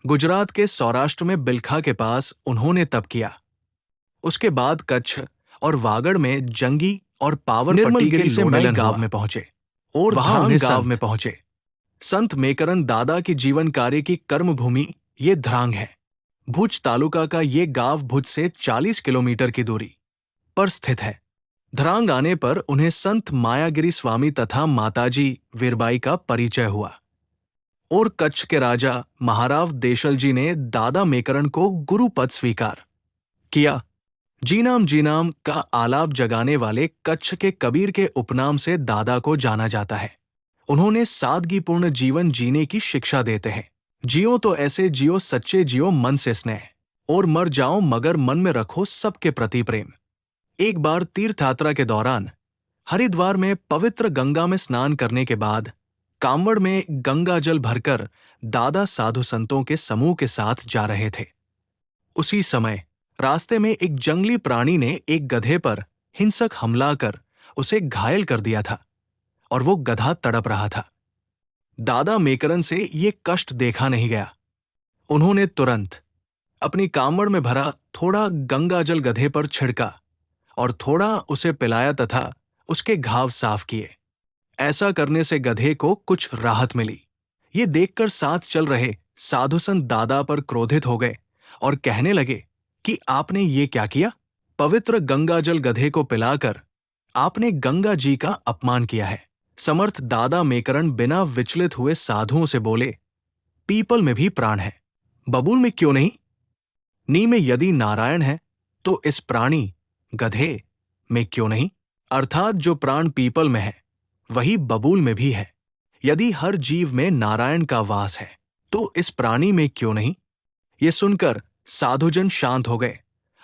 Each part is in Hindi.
गुजरात के सौराष्ट्र में बिलखा के पास उन्होंने तप किया। उसके बाद कच्छ और वागड़ में जंगी और पावरपट्टी के लोनाई गांव में पहुंचे और वहां उन्हें गांव में पहुंचे। संत मेकरन दादा की जीवन कार्य की कर्मभूमि ये ध्रांग है। भुज तालुका का ये गांव भुज से 40 किलोमीटर की दूरी पर स्थित है। ध्रांग आने पर उन्हें संत मायागिरी स्वामी तथा माताजी वीरबाई का परिचय हुआ और कच्छ के राजा महाराव देशल जी ने दादा मेकरन को गुरु पद स्वीकार किया। जीनाम का आलाप जगाने वाले कच्छ के कबीर के उपनाम से दादा को जाना जाता है। उन्होंने सादगीपूर्ण जीवन जीने की शिक्षा देते हैं। जियो तो ऐसे जियो, सच्चे जियो मन से स्नेह, और मर जाओ मगर मन में रखो सबके प्रति प्रेम। एक बार तीर्थ यात्रा के दौरान हरिद्वार में पवित्र गंगा में स्नान करने के बाद कांवड़ में गंगा जल भरकर दादा साधु संतों के समूह के साथ जा रहे थे। उसी समय रास्ते में एक जंगली प्राणी ने एक गधे पर हिंसक हमला कर उसे घायल कर दिया था और वो गधा तड़प रहा था। दादा मेकरन से ये कष्ट देखा नहीं गया। उन्होंने तुरंत अपनी कांवड़ में भरा थोड़ा गंगा जल गधे पर छिड़का और थोड़ा उसे पिलाया तथा उसके घाव साफ किए। ऐसा करने से गधे को कुछ राहत मिली। ये देखकर साथ चल रहे साधु संत दादा पर क्रोधित हो गए और कहने लगे कि आपने ये क्या किया? पवित्र गंगा जल गधे को पिलाकर आपने गंगा जी का अपमान किया है। समर्थ दादा मेकरन बिना विचलित हुए साधुओं से बोले, पीपल में भी प्राण है, बबूल में क्यों नहीं? नी में यदि नारायण है तो इस प्राणी गधे में क्यों नहीं? अर्थात जो प्राण पीपल में है वही बबूल में भी है। यदि हर जीव में नारायण का वास है तो इस प्राणी में क्यों नहीं? ये सुनकर साधुजन शांत हो गए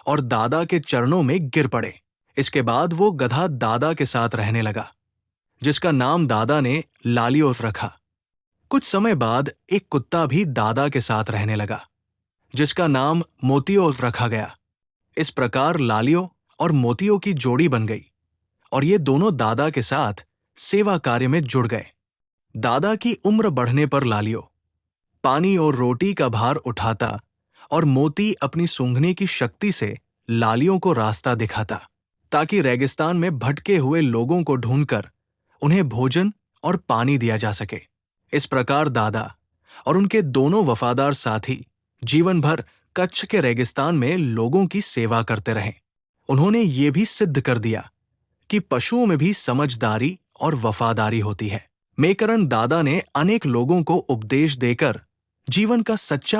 और दादा के चरणों में गिर पड़े। इसके बाद वो गधा दादा के साथ रहने लगा, जिसका नाम दादा ने लालियो रखा। कुछ समय बाद एक कुत्ता भी दादा के साथ रहने लगा, जिसका नाम मोतियो रखा गया। इस प्रकार लालियो और मोतियो की जोड़ी बन गई और ये दोनों दादा के साथ सेवा कार्य में जुड़ गए। दादा की उम्र बढ़ने पर लालियो पानी और रोटी का भार उठाता और मोती अपनी सूंघने की शक्ति से लालियों को रास्ता दिखाता, ताकि रेगिस्तान में भटके हुए लोगों को ढूंढकर उन्हें भोजन और पानी दिया जा सके। इस प्रकार दादा और उनके दोनों वफादार साथी जीवन भर कच्छ के रेगिस्तान में लोगों की सेवा करते रहे। उन्होंने ये भी सिद्ध कर दिया कि पशुओं में भी समझदारी और वफादारी होती है। मेकरन दादा ने अनेक लोगों को उपदेश देकर जीवन का सच्चा